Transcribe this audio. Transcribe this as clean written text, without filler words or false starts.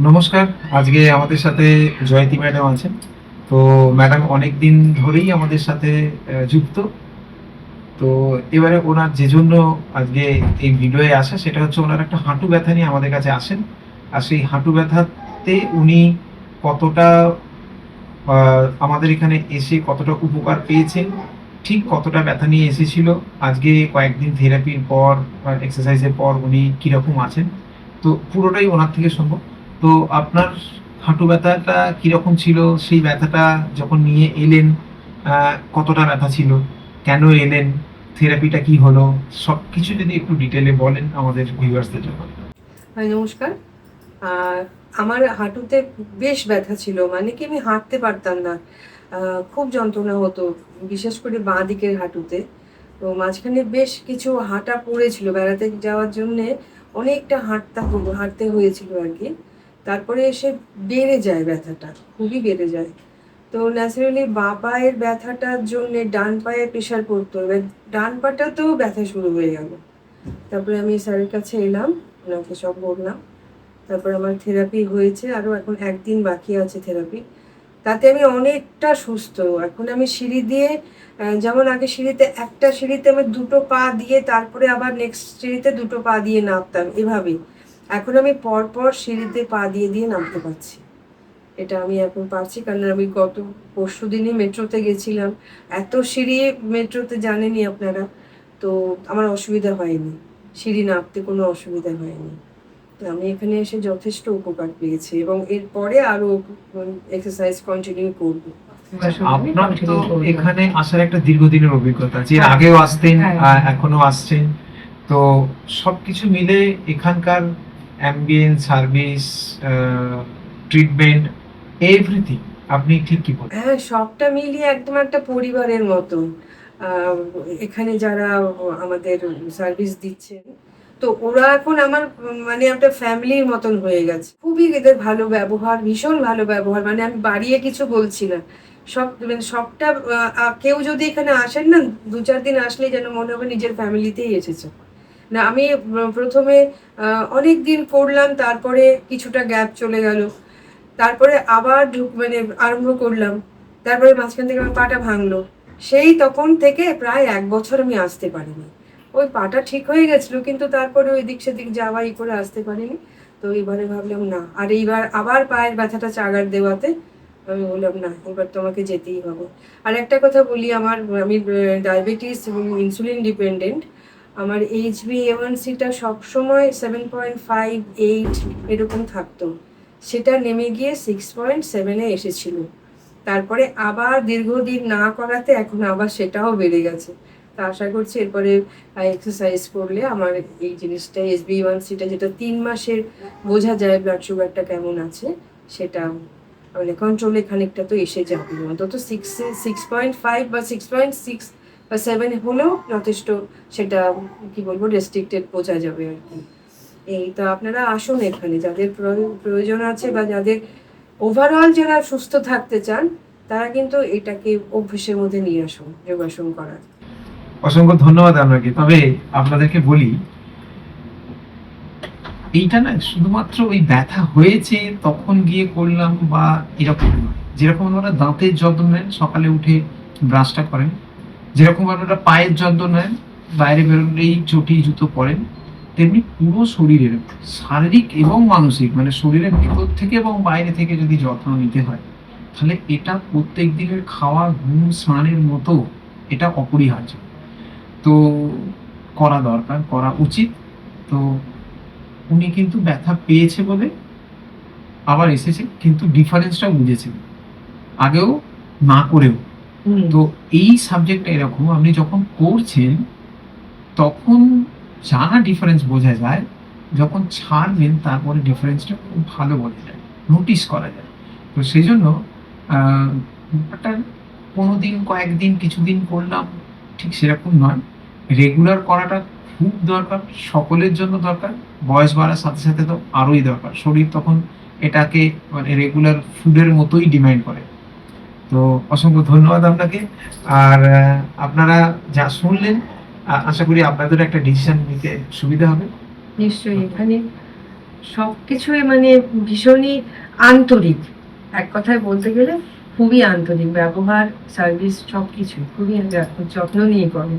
নমস্কার। আজকে আমাদের সাথে জয়তী ম্যাডাম আছেন। তো ম্যাডাম অনেকদিন ধরেই আমাদের সাথে যুক্ত। তো এবারে ওনার যে জন্য আজকে এই ভিডিওয়ে আসা সেটা হচ্ছে ওনার একটা হাঁটু ব্যথা নিয়ে আমাদের কাছে আসেন। আর সেই হাঁটু ব্যথাতে উনি কতটা আমাদের এখানে এসে কতটা উপকার পেয়েছেন, ঠিক কতটা ব্যথা নিয়ে এসেছিল, আজকে কয়েকদিন থেরাপির পর বা এক্সারসাইজের পর উনি কিরকম আছেন, তো পুরোটাই ওনার থেকে শুনবো। তো আপনার হাঁটু ব্যথাটা কিরকম ছিল, সেই ব্যথাটা যখন নিয়ে এলেন কতটা ব্যথা ছিল, কেন এলেন, থেরাপিটা কি হলো, সবকিছু যদি একটু ডিটেলে বলেন আমাদের ভিউয়ার্সদের জন্য। নমস্কার। আর আমার হাঁটুতে বেশ ব্যথা ছিল, মানে কি আমি হাঁটতে পারতাম না। খুব যন্ত্রণা হতো, বিশেষ করে বাঁ দিকের হাঁটুতে। তো মাঝখানে বেশ কিছু হাঁটা পড়েছিল, বেড়াতে যাওয়ার জন্যে অনেকটা হাঁটতে হয়েছিল আর কি। তারপরে এসে বেড়ে যায় ব্যথাটা, খুবই বেড়ে যায়। তো ন্যাচারালি বাঁ পায়ের ব্যথাটার জন্যে ডান পায়ে প্রেশার পড়তো, এবার ডান পাটাতেও ব্যথা শুরু হয়ে গেল। তারপরে আমি স্যারের কাছে এলাম, ওনাকে সব বললাম। তারপর আমার থেরাপি হয়েছে, আরও এখন একদিন বাকি আছে থেরাপি। তাতে আমি অনেকটা সুস্থ। এখন আমি সিঁড়ি দিয়ে যেমন আগে সিঁড়িতে একটা সিঁড়িতে আমি দুটো পা দিয়ে তারপরে আবার নেক্সট সিঁড়িতে দুটো পা দিয়ে নামতাম, এভাবেই এখন আমি পরপর সিঁড়িতে পা দিয়ে দিয়ে নামতে পারছি। এটা আমি এখন পারছি, কারণ আমি গত পরশু দিনই মেট্রোতে গেছিলাম। এত সিঁড়ি মেট্রোতে জানেনই আপনারা, তো আমার অসুবিধা হয়নি, সিঁড়ি নামতে কোনো অসুবিধা হয়নি। তো আমি এখানে এসে যথেষ্ট উপকার পেয়েছি এবং এরপরে আরো এক্সারসাইজ কন্টিনিউ করব। আপনার তো এখানে আসার একটা দীর্ঘদিনের অভিজ্ঞতা, যে হ্যাঁ, আগেও আসতেন, হ্যাঁ। এখনো আসছেন। তো সবকিছু মিলে এখানকার অ্যাম্বিয়েন্স, সার্ভিস, ট্রিটমেন্ট, এভরিথিং আপনি ঠিক কি বলেন? হ্যাঁ, সবটা মিলিয়ে একদম একটা পরিবারের মতন। আহ, এখানে যারা আমাদের সার্ভিস দিচ্ছেন, তো ওরা এখন আমার মানে একটা ফ্যামিলির মতন হয়ে গেছে। খুবই এদের ভালো ব্যবহার, ভীষণ ভালো ব্যবহার, মানে আমি বাড়িয়ে কিছু বলছি না। সব মানে সবটা কেউ যদি এখানে আসেন না, 2-4 দিন আসলেই যেন মনে হবে নিজের ফ্যামিলিতেই এসেছে। না আমি প্রথমে অনেক দিন করলাম, তারপরে কিছুটা গ্যাপ চলে গেল, তারপরে আবার মানে আরম্ভ করলাম, তারপরে মাঝখান থেকে আমার পাটা ভাঙলো। সেই তখন থেকে প্রায় 1 বছর আমি আসতে পারিনি। ওই পাটা ঠিক হয়ে গেছিল, কিন্তু তারপরে ওই দিক সেদিক যাওয়াই করে আসতে পারিনি। তো এবারে ভাবলাম না, আর এইবার আবার পায়ের ব্যথাটা চাগার দেওয়াতে আমি বললাম না, এবার তোমাকে যেতেই হবে। আর একটা কথা বলি, আমি ডায়াবেটিস এবং ইনসুলিন ডিপেন্ডেন্ট। আমার HbA1c-টা সবসময় 7.5-8 এরকম থাকতো, সেটা নেমে গিয়ে 6.7-এ এসেছিল। তারপরে আবার দীর্ঘদিন না করাতে এখন আবার সেটাও বেড়ে গেছে। তা আশা করছি এরপরে এক্সারসাইজ করলে আমার এই জিনিসটা, HbA1c-টা যেটা 3 মাসের বোঝা যায় ব্লাড সুগারটা কেমন আছে, সেটা মানে কন্ট্রোলে খানিকটা তো এসে যাবে। অন্তত 6.5 বা 6.6 বা 7 হলেও যথেষ্ট। সেটা কি বলবো, রেস্ট্রিক্টেড বোঝা যাবে আর কি। এই তো আপনারা আসুন এখানে, যাদের প্রয়োজন আছে বা যাদের ওভারঅল যারা সুস্থ থাকতে চান, তারা কিন্তু এটাকে অভ্যেসের মধ্যে নিয়ে আসুন, যোগাসন করার। অসংখ্য ধন্যবাদ আপনাকে। তবে আপনাদেরকে বলি, এইটা না শুধুমাত্র ওই ব্যথা হয়েছে তখন গিয়ে করলাম বা এরকম নয়। যেরকম আপনারা দাঁতের যত্ন নেন, সকালে উঠে ব্রাশটা করেন, যেরকম আপনারা পায়ের যত্ন নেন, বাইরে বেরোলেই চটি জুতো পরেন, তেমনি পুরো শরীরের, শারীরিক এবং মানসিক, মানে শরীরের ভিতর থেকে এবং বাইরে থেকে যদি যত্ন নিতে হয়, তাহলে এটা প্রত্যেক দিনের খাওয়া, ঘুম, স্নানের মতো এটা অপরিহার্য। তো করা দরকার, করা উচিত। তো উনি কিন্তু ব্যথা পেয়েছে বলে আবার এসেছে, কিন্তু ডিফারেন্সটা বুঝেছে আগেও না করেও। তো এই সাবজেক্টটা এরকম, আপনি যখন করছেন তখন জানা ডিফারেন্স বোঝা যায়, যখন ছাড়বেন তারপরে ডিফারেন্সটা খুব ভালো বোঝা যায়, নোটিস করা যায়। তো সেই জন্য ব্যাপারটা কোনোদিন, কয়েকদিন, কিছুদিন করলাম ঠিক সেরকম নয়, রেগুলার করাটা খুব দরকার, সকলের জন্য দরকার। বয়স বাড়ার সাথে সাথে তো আরোই দরকার, শরীর তখন এটাকে মানে রেগুলার ফুডের মতোই ডিমান্ড করে। তো অসংখ্য ধন্যবাদ আপনাকে। আর আপনারা যা শুনলেন, আশা করি আপনাদের একটা ডিসিশন নিতে সুবিধা হবে। নিশ্চয়ই এখানে সবকিছুই মানে ভীষণই আন্তরিক, এক কথায় বলতে গেলে খুবই আন্তরিক ব্যবহার, সার্ভিস সবকিছু খুবই যত্ন নিয়ে করেন।